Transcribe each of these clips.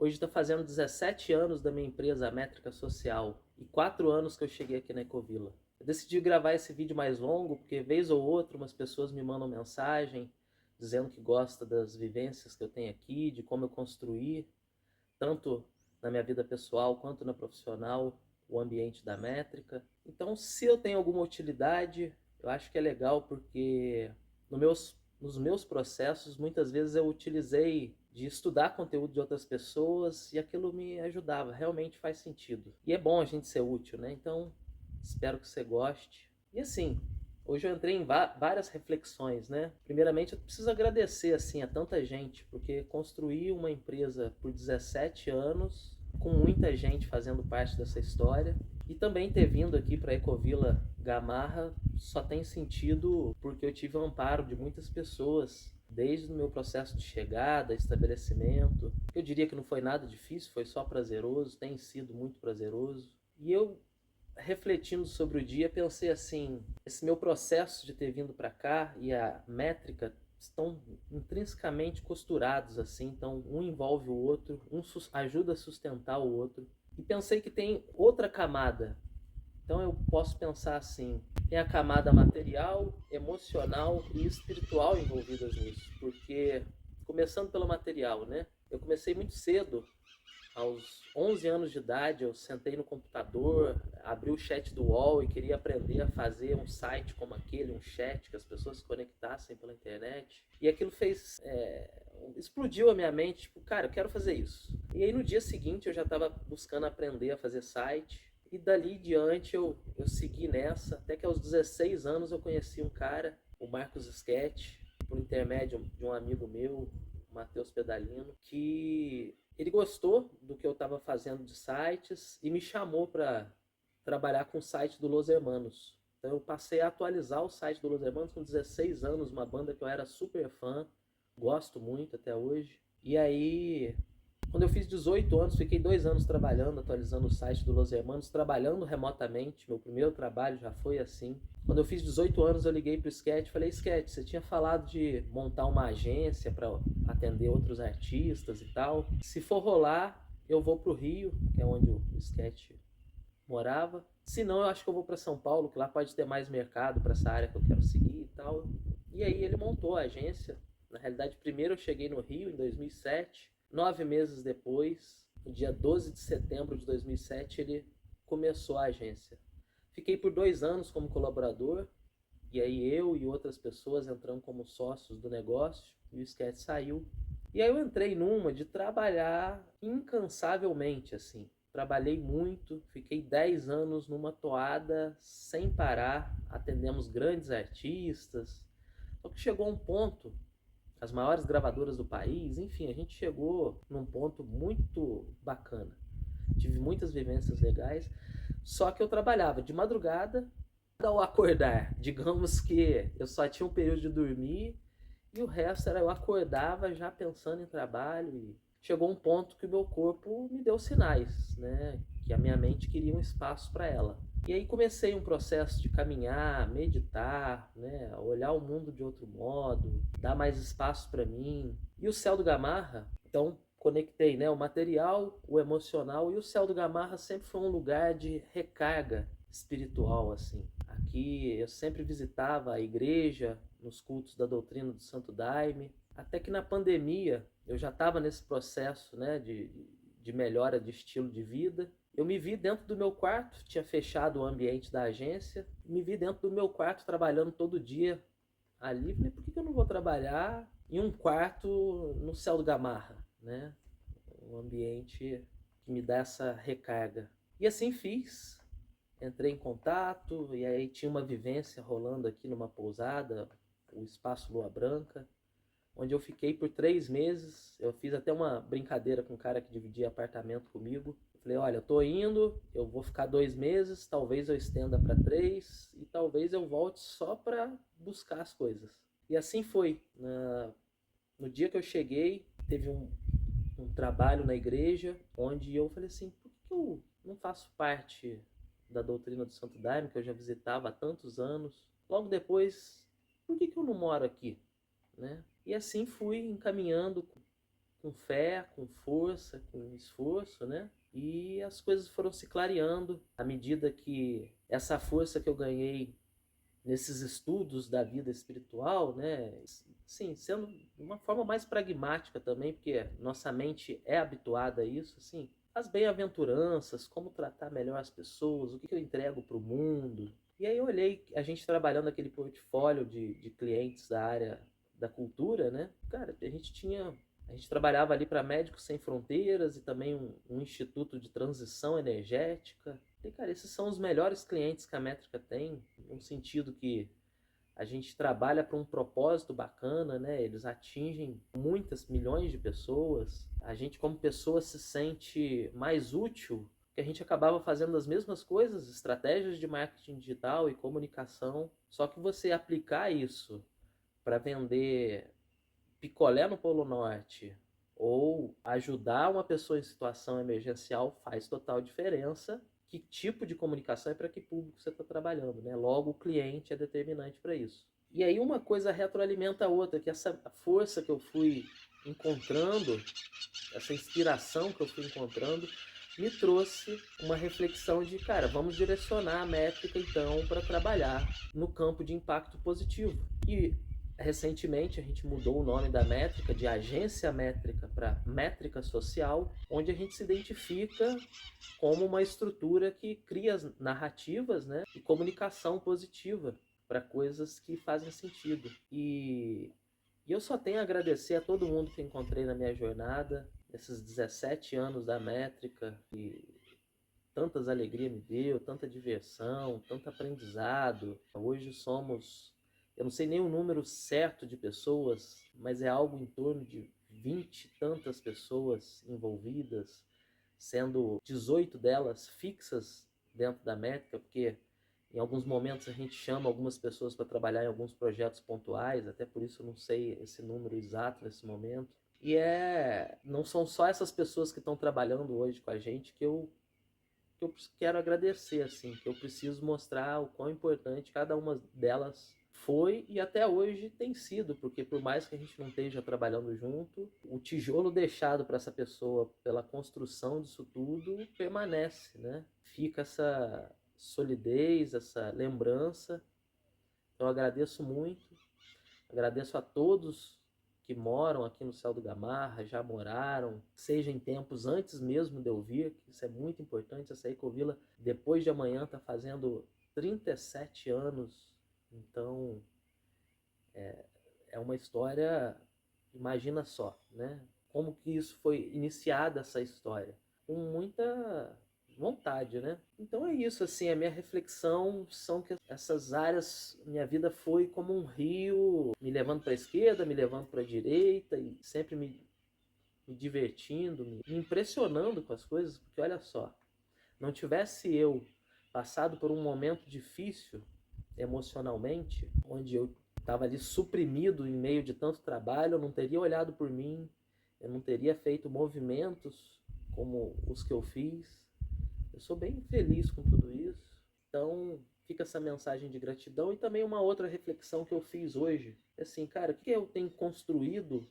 Hoje está fazendo 17 anos da minha empresa, a Métrica Social, e 4 anos que eu cheguei aqui na Ecovila. Eu decidi gravar esse vídeo mais longo porque, vez ou outra, umas pessoas me mandam mensagem dizendo que gosta das vivências que eu tenho aqui, de como eu construí, tanto na minha vida pessoal quanto na profissional, o ambiente da Métrica. Então, se eu tenho alguma utilidade, eu acho que é legal porque nos meus processos, muitas vezes eu utilizei de estudar conteúdo de outras pessoas e aquilo me ajudava, realmente faz sentido. E é bom a gente ser útil, né? Então, espero que você goste. E assim, hoje eu entrei em várias reflexões, né? Primeiramente, eu preciso agradecer assim a tanta gente, porque construir uma empresa por 17 anos, com muita gente fazendo parte dessa história, e também ter vindo aqui para a Ecovila Gamarra só tem sentido porque eu tive o amparo de muitas pessoas, desde o meu processo de chegada, estabelecimento. Eu diria que não foi nada difícil, foi só prazeroso, tem sido muito prazeroso. E eu, refletindo sobre o dia, pensei assim, esse meu processo de ter vindo para cá e a métrica estão intrinsecamente costurados assim, então um envolve o outro, um ajuda a sustentar o outro. E pensei que tem outra camada. Então eu posso pensar assim, tem a camada material, emocional e espiritual envolvidas nisso, porque começando pelo material, né? Eu comecei muito cedo. Aos 11 anos de idade, eu sentei no computador, abri o chat do UOL e queria aprender a fazer um site como aquele, um chat, que as pessoas se conectassem pela internet. E aquilo explodiu a minha mente, tipo, cara, eu quero fazer isso. E aí no dia seguinte eu já estava buscando aprender a fazer site. E dali em diante eu segui nessa, até que aos 16 anos eu conheci um cara, o Marcos Sketch, por intermédio de um amigo meu, o Matheus Pedalino, que ele gostou do que eu estava fazendo de sites e me chamou para trabalhar com o site do Los Hermanos. Então eu passei a atualizar o site do Los Hermanos com 16 anos, uma banda que eu era super fã, gosto muito até hoje. E aí, quando eu fiz 18 anos, fiquei 2 anos trabalhando, atualizando o site do Los Hermanos, trabalhando remotamente. Meu primeiro trabalho já foi assim. Quando eu fiz 18 anos, eu liguei pro Sketch e falei, Sketch, você tinha falado de montar uma agência para atender outros artistas e tal. Se for rolar, eu vou pro Rio, que é onde o Sketch morava. Se não, eu acho que eu vou para São Paulo, que lá pode ter mais mercado para essa área que eu quero seguir e tal. E aí ele montou a agência. Na realidade, primeiro eu cheguei no Rio em 2007. 9 meses depois, no dia 12 de setembro de 2007, ele começou a agência. Fiquei por 2 anos como colaborador, e aí eu e outras pessoas entramos como sócios do negócio, e o Sketch saiu. E aí eu entrei numa de trabalhar incansavelmente, assim. Trabalhei muito, fiquei 10 anos numa toada sem parar, atendemos grandes artistas. Só que chegou um ponto, as maiores gravadoras do país, enfim, a gente chegou num ponto muito bacana. Tive muitas vivências legais, só que eu trabalhava de madrugada ao acordar. Digamos que eu só tinha um período de dormir e o resto era eu acordava já pensando em trabalho e chegou um ponto que o meu corpo me deu sinais, né? Que a minha mente queria um espaço para ela. E aí comecei um processo de caminhar, meditar, né? Olhar o mundo de outro modo, dar mais espaço para mim. E o Céu do Gamarra, então conectei, né? O material, o emocional e o Céu do Gamarra sempre foi um lugar de recarga espiritual, assim. Aqui eu sempre visitava a igreja, nos cultos da doutrina do Santo Daime, até que na pandemia eu já estava nesse processo, né, de melhora de estilo de vida. Eu me vi dentro do meu quarto, tinha fechado o ambiente da agência, me vi dentro do meu quarto trabalhando todo dia ali. Falei, por que eu não vou trabalhar em um quarto no Céu do Gamarra, né? Um ambiente que me dá essa recarga. E assim fiz. Entrei em contato e aí tinha uma vivência rolando aqui numa pousada, o Espaço Lua Branca, onde eu fiquei por 3 meses. Eu fiz até uma brincadeira com um cara que dividia apartamento comigo. Eu falei, olha, eu tô indo, eu vou ficar 2 meses, talvez eu estenda para 3 e talvez eu volte só para buscar as coisas. E assim foi. No dia que eu cheguei, teve um trabalho na igreja, onde eu falei assim, por que eu não faço parte da doutrina do Santo Daime, que eu já visitava há tantos anos? Logo depois, por que eu não moro aqui? Né? E assim fui encaminhando com fé, com força, com esforço, né? E as coisas foram se clareando à medida que essa força que eu ganhei nesses estudos da vida espiritual, né? Sim, sendo de uma forma mais pragmática também, porque nossa mente é habituada a isso, assim, as bem-aventuranças, como tratar melhor as pessoas, o que eu entrego para o mundo. E aí eu olhei a gente trabalhando aquele portfólio de clientes da área da cultura, né? Cara, a gente trabalhava ali para Médicos Sem Fronteiras e também um instituto de transição energética. E, cara, esses são os melhores clientes que a Métrica tem, no sentido que a gente trabalha para um propósito bacana, né? Eles atingem muitas milhões de pessoas. A gente, como pessoa, se sente mais útil, porque a gente acabava fazendo as mesmas coisas, estratégias de marketing digital e comunicação, só que você aplicar isso para vender picolé no Polo Norte ou ajudar uma pessoa em situação emergencial faz total diferença. Que tipo de comunicação é para que público você está trabalhando, né? Logo, o cliente é determinante para isso. E aí uma coisa retroalimenta a outra, que essa força que eu fui encontrando, essa inspiração que eu fui encontrando, me trouxe uma reflexão de, cara, vamos direcionar a métrica então para trabalhar no campo de impacto positivo. E recentemente a gente mudou o nome da métrica de agência métrica para métrica social, onde a gente se identifica como uma estrutura que cria narrativas, né, e comunicação positiva para coisas que fazem sentido. E eu só tenho a agradecer a todo mundo que encontrei na minha jornada, nesses 17 anos da métrica, e tantas alegrias me deu, tanta diversão, tanto aprendizado. Hoje somos, eu não sei nem o número certo de pessoas, mas é algo em torno de 20 e tantas pessoas envolvidas, sendo 18 delas fixas dentro da métrica, porque em alguns momentos a gente chama algumas pessoas para trabalhar em alguns projetos pontuais, até por isso eu não sei esse número exato nesse momento. E não são só essas pessoas que estão trabalhando hoje com a gente que eu quero agradecer, assim, que eu preciso mostrar o quão importante cada uma delas foi e até hoje tem sido, porque por mais que a gente não esteja trabalhando junto, o tijolo deixado para essa pessoa pela construção disso tudo permanece, né? Fica essa solidez, essa lembrança. Então eu agradeço muito, agradeço a todos que moram aqui no Céu do Gamarra, já moraram, seja em tempos antes mesmo de eu vir, que isso é muito importante. Essa Ecovila, depois de amanhã, está fazendo 37 anos. Então, é uma história, imagina só, né? Como que isso foi iniciada, essa história? Com muita vontade, né? Então é isso, assim, a minha reflexão são que essas áreas, minha vida foi como um rio, me levando para a esquerda, me levando para a direita e sempre me divertindo, me impressionando com as coisas, porque olha só, não tivesse eu passado por um momento difícil emocionalmente, onde eu estava ali suprimido em meio de tanto trabalho, eu não teria olhado por mim, eu não teria feito movimentos como os que eu fiz. Eu sou bem feliz com tudo isso. Então, fica essa mensagem de gratidão e também uma outra reflexão que eu fiz hoje. É assim, cara, o que eu tenho construído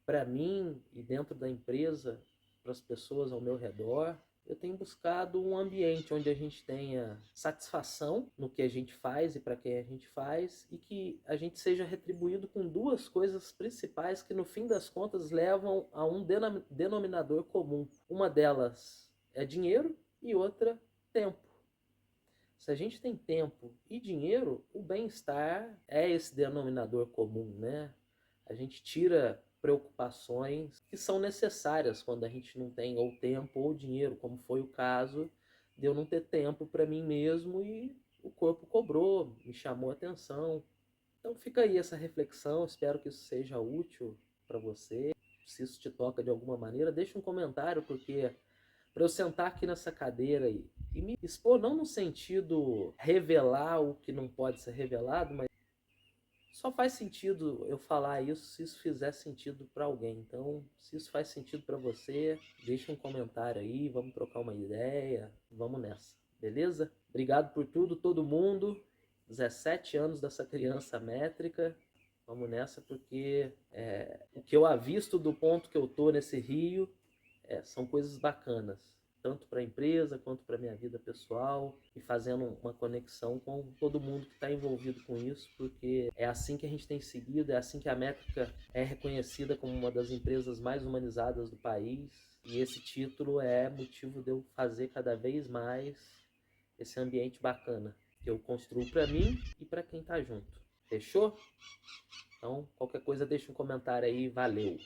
para mim e dentro da empresa, para as pessoas ao meu redor? Eu tenho buscado um ambiente onde a gente tenha satisfação no que a gente faz e para quem a gente faz, e que a gente seja retribuído com duas coisas principais que no fim das contas levam a um denominador comum. Uma delas é dinheiro e outra tempo. Se a gente tem tempo e dinheiro, o bem-estar é esse denominador comum, né? A gente tira preocupações que são necessárias quando a gente não tem ou tempo ou dinheiro, como foi o caso de eu não ter tempo para mim mesmo e o corpo cobrou, me chamou a atenção. Então fica aí essa reflexão, espero que isso seja útil para você. Se isso te toca de alguma maneira, deixa um comentário, porque para eu sentar aqui nessa cadeira e me expor, não no sentido revelar o que não pode ser revelado, mas só faz sentido eu falar isso se isso fizer sentido para alguém. Então, se isso faz sentido para você, deixa um comentário aí, vamos trocar uma ideia, vamos nessa, beleza? Obrigado por tudo, todo mundo. 17 anos dessa criança métrica. Vamos nessa porque o que eu avisto do ponto que eu tô nesse rio são coisas bacanas, tanto para a empresa quanto para a minha vida pessoal, e fazendo uma conexão com todo mundo que está envolvido com isso, porque é assim que a gente tem seguido, é assim que a Métrica é reconhecida como uma das empresas mais humanizadas do país, e esse título é motivo de eu fazer cada vez mais esse ambiente bacana que eu construo para mim e para quem está junto. Fechou? Então, qualquer coisa deixa um comentário aí, valeu!